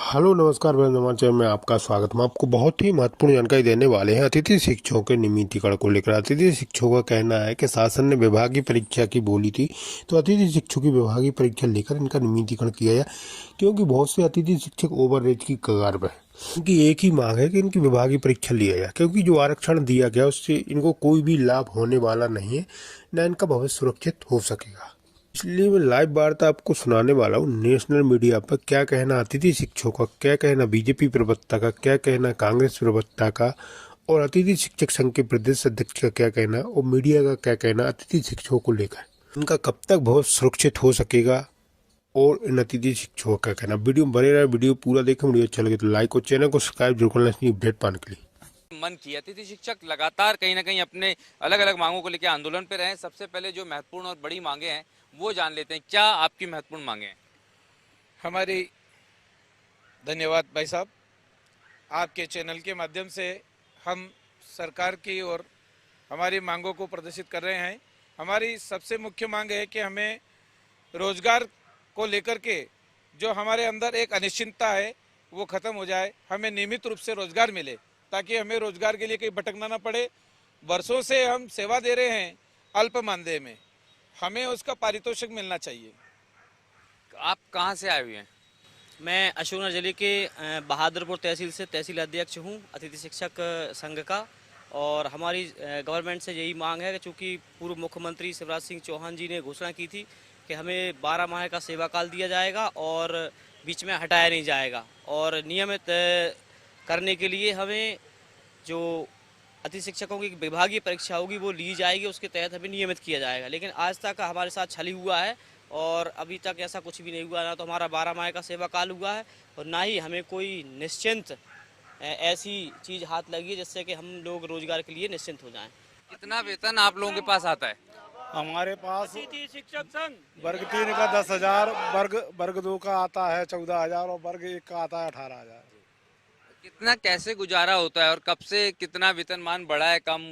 Hello नमस्कार, मैं नवाचार में आपका स्वागत। हम आपको बहुत ही महत्वपूर्ण जानकारी देने वाले हैं अतिथि शिक्षकों के नियमितीकरण को लेकर। अतिथि शिक्षकों का कहना है कि शासन ने विभागीय परीक्षा की बोली थी, तो अतिथि शिक्षकों की विभागीय परीक्षा लेकर इनका नियमितीकरण किया जाए, क्योंकि बहुत से अतिथि शिक्षक ओवररेट की कगार पर हैं। इनकी एक ही मांग है कि इनकी विभागीय परीक्षा लिया जाए, क्योंकि जो आरक्षण दिया गया उससे इनको कोई भी लाभ होने वाला नहीं है, न इनका भविष्य सुरक्षित हो सकेगा। इसलिए मैं लाइव वार्ता आपको सुनाने वाला हूँ नेशनल मीडिया पर। क्या कहना अतिथि शिक्षकों का, क्या कहना बीजेपी प्रवक्ता का, क्या कहना कांग्रेस प्रवक्ता का, और अतिथि शिक्षक संघ के प्रदेश अध्यक्ष का क्या कहना, और मीडिया का क्या कहना अतिथि शिक्षकों को लेकर। इनका कब तक भविष्य सुरक्षित हो सकेगा और इन अतिथि शिक्षकों का कहना। वीडियो में बने रहे, वीडियो पूरा देखें। वीडियो अच्छा लगे तो लाइक और चैनल को सब्सक्राइब जरूर करना इसलिए अपडेट पाने के लिए। मन की अतिथि शिक्षक लगातार कहीं ना कहीं अपने अलग अलग मांगों को लेकर आंदोलन पे रहे। सबसे पहले जो महत्वपूर्ण और बड़ी मांगे हैं वो जान लेते हैं। क्या आपकी महत्वपूर्ण मांगे हैं? हमारी धन्यवाद भाई साहब, आपके चैनल के माध्यम से हम सरकार की और हमारी मांगों को प्रदर्शित कर रहे हैं। हमारी सबसे मुख्य मांग है कि हमें रोजगार को लेकर के जो हमारे अंदर एक अनिश्चितता है वो ख़त्म हो जाए, हमें नियमित रूप से रोजगार मिले, ताकि हमें रोजगार के लिए कहीं भटकना ना पड़े। वर्षों से हम सेवा दे रहे हैं अल्प मानदेय में, हमें उसका पारितोषिक मिलना चाहिए। आप कहाँ से आए हुए हैं? मैं अशोकनगर जिले के बहादुरपुर तहसील से तहसील अध्यक्ष हूँ अतिथि शिक्षक संघ का। और हमारी गवर्नमेंट से यही मांग है कि चूँकि पूर्व मुख्यमंत्री शिवराज सिंह चौहान जी ने घोषणा की थी कि हमें 12 माह का सेवा काल दिया जाएगा और बीच में हटाया नहीं जाएगा, और नियमित करने के लिए हमें जो अतिथि शिक्षकों की विभागीय परीक्षा होगी वो ली जाएगी, उसके तहत हमें नियमित किया जाएगा। लेकिन आज तक हमारे साथ छली हुआ है और अभी तक ऐसा कुछ भी नहीं हुआ। ना तो हमारा 12 माह का सेवा काल हुआ है और ना ही हमें कोई निश्चिंत ऐसी चीज़ हाथ लगी है जिससे कि हम लोग रोजगार के लिए निश्चिंत हो जाएं। कितना वेतन आप लोगों के पास आता है? हमारे पास अतिथि शिक्षक संघ वर्ग 3 का 10,000, वर्ग 2 का आता है 14,000 और वर्ग 1 का आता है 18,000। कितना कैसे गुजारा होता है और कब से कितना वेतनमान बढ़ा है, कम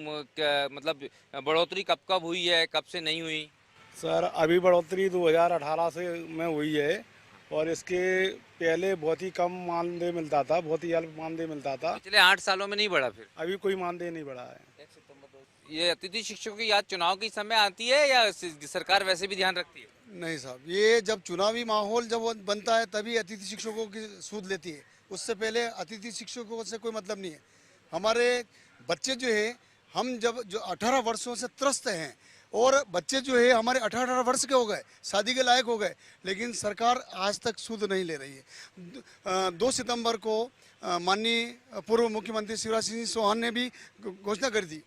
मतलब बढ़ोतरी कब कब हुई है, कब से नहीं हुई? सर अभी बढ़ोतरी 2018 से में हुई है, और इसके पहले बहुत ही कम मानदेय मिलता था, बहुत ही अल्प मानदेय मिलता था। पिछले 8 सालों में नहीं बढ़ा? फिर अभी कोई मानदेय नहीं बढ़ा है। ये अतिथि शिक्षकों की याद चुनाव की समय आती है या सरकार वैसे भी ध्यान रखती है? नहीं साहब, ये जब चुनावी माहौल जब बनता है तभी अतिथि शिक्षकों की सूद लेती है। उससे पहले अतिथि शिक्षकों से कोई मतलब नहीं है। हमारे बच्चे जो है, हम जब जो 18 वर्षों से त्रस्त हैं, और बच्चे जो है हमारे 18 वर्ष के हो गए, शादी के लायक हो गए, लेकिन सरकार आज तक सूद नहीं ले रही है। 2 सितंबर को माननीय पूर्व मुख्यमंत्री शिवराज सिंह चौहान ने भी घोषणा करी थी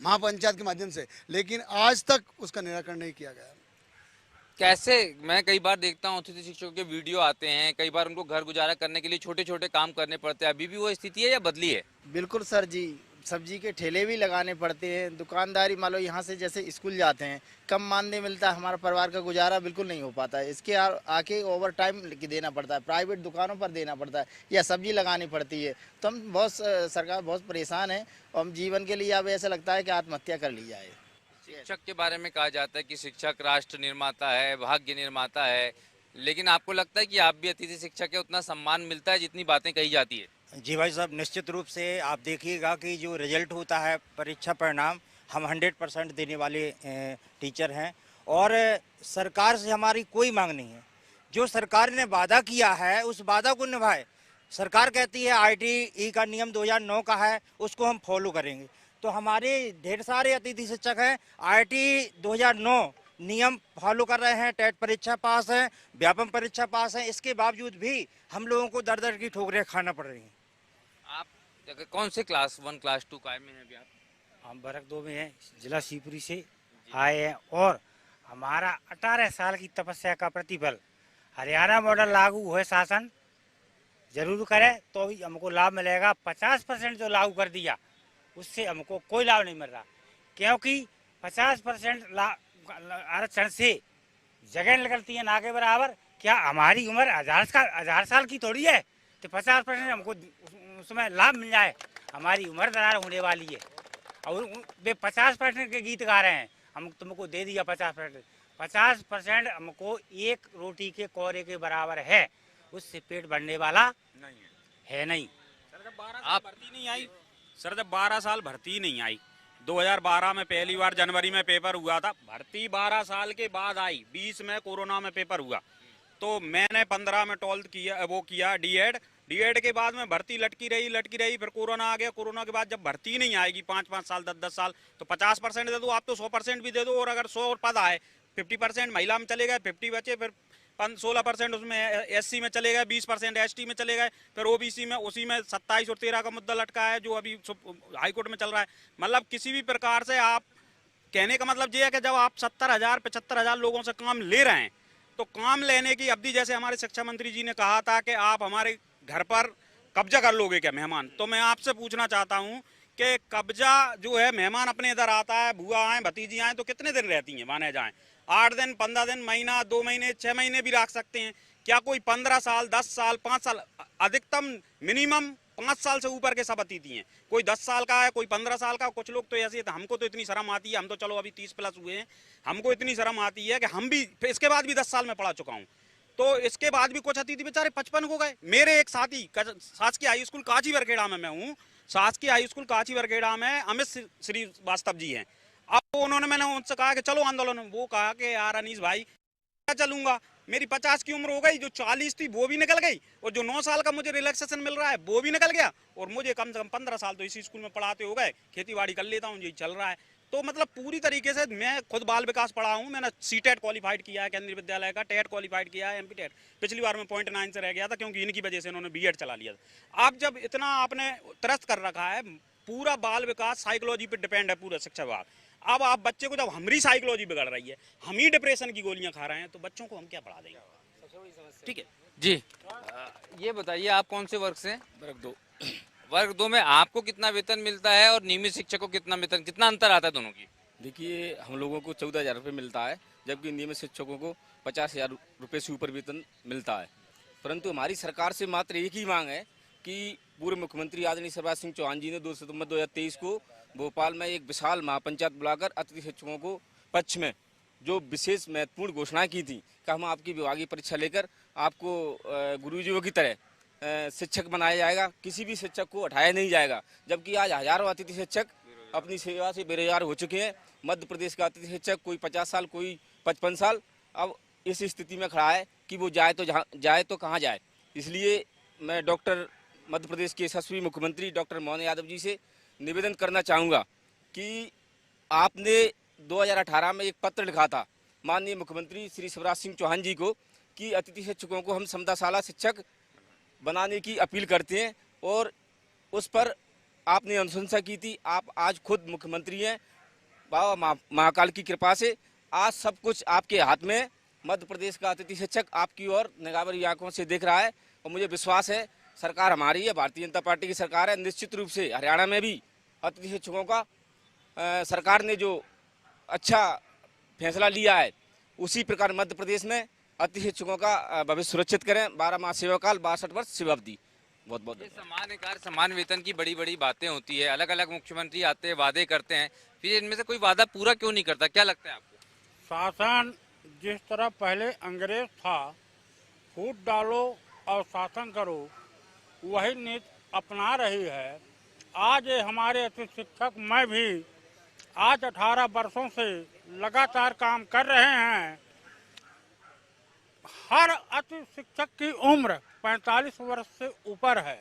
महापंचायत के माध्यम से, लेकिन आज तक उसका निराकरण नहीं किया गया। कैसे, मैं कई बार देखता हूँ अतिथि शिक्षकों के वीडियो आते हैं, कई बार उनको घर गुजारा करने के लिए छोटे छोटे काम करने पड़ते हैं। अभी भी वो स्थिति है या बदली है? बिल्कुल सर जी, सब्जी के ठेले भी लगाने पड़ते हैं, दुकानदारी मान लो यहाँ से जैसे स्कूल जाते हैं, कम मानदेय मिलता है, हमारा परिवार का गुजारा बिल्कुल नहीं हो पाता है। इसके आके ओवर टाइम देना पड़ता है, प्राइवेट दुकानों पर देना पड़ता है या सब्जी लगानी पड़ती है। तो हम बहुत सरकार बहुत परेशान है और हम जीवन के लिए अब ऐसा लगता है कि आत्महत्या कर ली जाए। शिक्षक के बारे में कहा जाता है कि शिक्षक राष्ट्र निर्माता है, भाग्य निर्माता है, लेकिन आपको लगता है कि आप भी अतिथि शिक्षक है, उतना सम्मान मिलता है जितनी बातें कही जाती है? जी भाई साहब, निश्चित रूप से आप देखिएगा कि जो रिजल्ट होता है, परीक्षा परिणाम, हम 100% देने वाले टीचर हैं और सरकार से हमारी कोई मांग नहीं है। जो सरकार ने वादा किया है उस वादा को निभाए। सरकार कहती है ITE का नियम 2009 का है, उसको हम फॉलो करेंगे। तो हमारे ढेर सारे अतिथि शिक्षक हैं, ITE 2009 नियम फॉलो कर रहे हैं, टेट परीक्षा पास है, व्यापम परीक्षा पास है, इसके बावजूद भी हम लोगों को दर दर की ठोकरें खाना पड़ रही हैं। आप कौन से क्लास 1 क्लास 2 काय में हैं अभी आप? हम वर्ग 2 में हैं, जिला शिवपुरी से आए हैं और हमारा 18 साल की तपस्या का प्रतिफल हरियाणा मॉडल लागू हुए शासन जरूर करे तो भी हमको लाभ मिलेगा। 50% जो लागू कर दिया उससे हमको कोई लाभ नहीं मिल रहा, क्योंकि 50% आरक्षण से जगह निकलती है ना के बराबर। क्या हमारी उम्र 1000 साल की थोड़ी है तो 50% हमको उसमें लाभ मिल जाए? हमारी उम्र दरार होने वाली है और वे 50% के गीत गा रहे हैं। हम तुमको दे दिया 50%। 50% हमको एक रोटी के कौरे के बराबर है। उससे पेट भरने वाला नहीं है नहीं। सर जब 12 साल भर्ती नहीं आई, सर जब 12 साल भर्ती नहीं आई, 2012 में पहली बार जनवरी में पेपर हुआ था, भर्ती 12 साल के बाद आई, 20 में कोरोना में पेपर हुआ, तो मैंने 15 में 12th किया, वो किया डीएड के बाद में भर्ती लटकी रही, फिर कोरोना आ गया। कोरोना के बाद जब भर्ती नहीं आएगी 5-5 साल 10-10 साल, तो 50% दे दो, आप तो 100% भी दे दो, और अगर 100 पद आए 50% महिला में चले गए, 50 बचे, फिर 16% उसमें एससी में चले गए, 20% एसटी में चले गए, फिर ओबीसी में, उसी में 27 और 13 का मुद्दा लटका है जो अभी हाईकोर्ट में चल रहा है। मतलब किसी भी प्रकार से आप, कहने का मतलब ये है कि जब आप 70,000-75,000 लोगों से काम ले रहे हैं, तो काम लेने की अवधि, जैसे हमारे शिक्षा मंत्री जी ने कहा था कि आप हमारे घर पर कब्जा कर लोगे क्या मेहमान, तो मैं आपसे पूछना चाहता हूँ कि कब्जा जो है, मेहमान अपने इधर आता है, बुआ आए, भतीजी आए, तो कितने दिन रहती हैं माने जाएं? 8 दिन, 15 दिन, महीना, 2 महीने, 6 महीने भी रख सकते हैं। क्या कोई 15 साल, 10 साल, 5 साल, अधिकतम मिनिमम 5 साल से ऊपर के सब अतिथि हैं। कोई 10 साल का है, कोई 15 साल का, कुछ लोग तो ऐसे, हमको तो इतनी शर्म आती है, हम तो चलो अभी 30+ हुए हैं, हमको इतनी शर्म आती है कि हम भी इसके बाद भी 10 साल में पढ़ा चुका हूँ, तो इसके बाद भी कुछ अतिथि बेचारे 55 हो गए। मेरे एक साथी शासकीय हाई स्कूल काची बरखेड़ा में, मैं हूँ शासकीय हाई स्कूल काची बरखेड़ा में, अमित श्रीवास्तव जी हैं। अब उन्होंने, मैंने उनसे कहा कि चलो आंदोलन, वो कहा कि यार अनीस भाई क्या चलूंगा, मेरी 50 की उम्र हो गई, जो 40 थी वो भी निकल गई, और जो 9 साल का मुझे रिलैक्सेशन मिल रहा है वो भी निकल गया, और मुझे कम से कम 15 साल तो इसी स्कूल में पढ़ाते हो गए, खेती बाड़ी कर लेता हूँ, यही चल रहा है। तो मतलब पूरी तरीके से, मैं खुद बाल विकास पढ़ा हूँ, मैंने सीटेट क्वालिफाइड किया है केंद्रीय विद्यालय का, टेट क्वालिफाइड किया है, एमपी टेट पिछली बार में 0.9 से रह गया था, क्योंकि इनकी वजह से इन्होंने बीएड चला लिया था। आप जब इतना आपने त्रस्त कर रखा है, पूरा बाल विकास साइकोलॉजी पे डिपेंड है पूरा शिक्षा विभाग, अब आप बच्चे को, जब हमारी साइकोलॉजी बिगड़ रही है, हम ही डिप्रेशन की गोलियां खा रहे हैं, तो बच्चों को हम क्या पढ़ा देंगे? ठीक है जी। ये बताइए आप कौन से वर्ग से हैं? वर्ग 2। वर्ग 2 में आपको कितना वेतन मिलता है और नियमित शिक्षक को कितना वेतन, कितना अंतर आता है दोनों की? देखिए, हम लोगों को 14,000 रुपये मिलता है, जबकि नियमित शिक्षकों को 50,000 रुपये से ऊपर वेतन मिलता है। परंतु हमारी सरकार से मात्र एक ही मांग है कि पूर्व मुख्यमंत्री आदरणीय शिवराज सिंह चौहान जी ने 2 सितंबर 2023 को भोपाल में एक विशाल महापंचायत बुलाकर अतिथि शिक्षकों को पक्ष में जो विशेष महत्वपूर्ण घोषणा की थी कि हम आपकी विभागीय परीक्षा लेकर आपको गुरुजियों की तरह शिक्षक बनाया जाएगा, किसी भी शिक्षक को हटाया नहीं जाएगा। जबकि आज हजारों अतिथि शिक्षक अपनी सेवा से बेरोजगार हो चुके हैं। मध्य प्रदेश का अतिथि शिक्षक कोई 50 साल, कोई 55 साल, अब इस स्थिति में खड़ा है कि वो जाए तो कहाँ जाए। इसलिए मैं मध्य प्रदेश के यशस्वी मुख्यमंत्री डॉक्टर मोहन यादव जी से निवेदन करना चाहूँगा कि आपने 2018 में एक पत्र लिखा था माननीय मुख्यमंत्री श्री शिवराज सिंह चौहान जी को कि अतिथि शिक्षकों को हम समताशाला शिक्षक बनाने की अपील करते हैं, और उस पर आपने अनुशंसा की थी। आप आज खुद मुख्यमंत्री हैं, बाबा महाकाल की कृपा से आज सब कुछ आपके हाथ में। मध्य प्रदेश का अतिथि शिक्षक आपकी ओर निगाहभरी आंखों से देख रहा है, और मुझे विश्वास है सरकार हमारी है, भारतीय जनता पार्टी की सरकार है, निश्चित रूप से हरियाणा में भी अतिथि शिक्षकों का सरकार ने जो अच्छा फैसला लिया है, उसी प्रकार मध्य प्रदेश में अतिथि शिक्षकों का भविष्य सुरक्षित करें। 12 माह सेवाकाल, 62 वर्ष सेवावधि। बहुत बहुत समान कार्य समान वेतन की बड़ी बड़ी बातें होती है, अलग अलग मुख्यमंत्री आते हैं, वादे करते हैं, फिर इनमें से कोई वादा पूरा क्यों नहीं करता, क्या लगता है आपको? शासन जिस तरह पहले अंग्रेज था, फूट डालो और शासन करो, वही नीति अपना रही है। आज हमारे अतिथि शिक्षक, मैं भी आज 18 वर्षों से लगातार काम कर रहे हैं। हर अतिथि शिक्षक की उम्र 45 वर्ष से ऊपर है।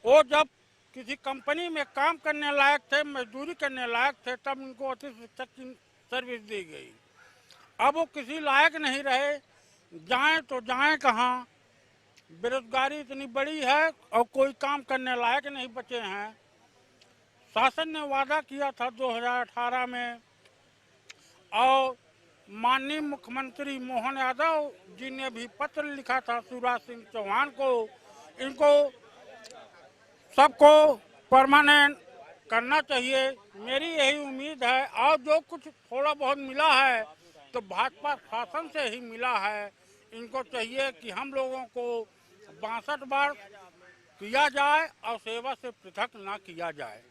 वो जब किसी कंपनी में काम करने लायक थे, मजदूरी करने लायक थे, तब उनको अतिथि शिक्षक की सर्विस दी गई। अब वो किसी लायक नहीं रहे, जाएं तो जाएं कहाँ। बेरोजगारी इतनी बड़ी है और कोई काम करने लायक नहीं बचे हैं। शासन ने वादा किया था 2018 में, और माननीय मुख्यमंत्री मोहन यादव जी ने भी पत्र लिखा था शिवराज सिंह चौहान को, इनको सबको परमानेंट करना चाहिए। मेरी यही उम्मीद है, और जो कुछ थोड़ा बहुत मिला है तो भाजपा शासन से ही मिला है। इनको चाहिए कि हम लोगों को 62 बार किया जाए और सेवा से पृथक ना किया जाए।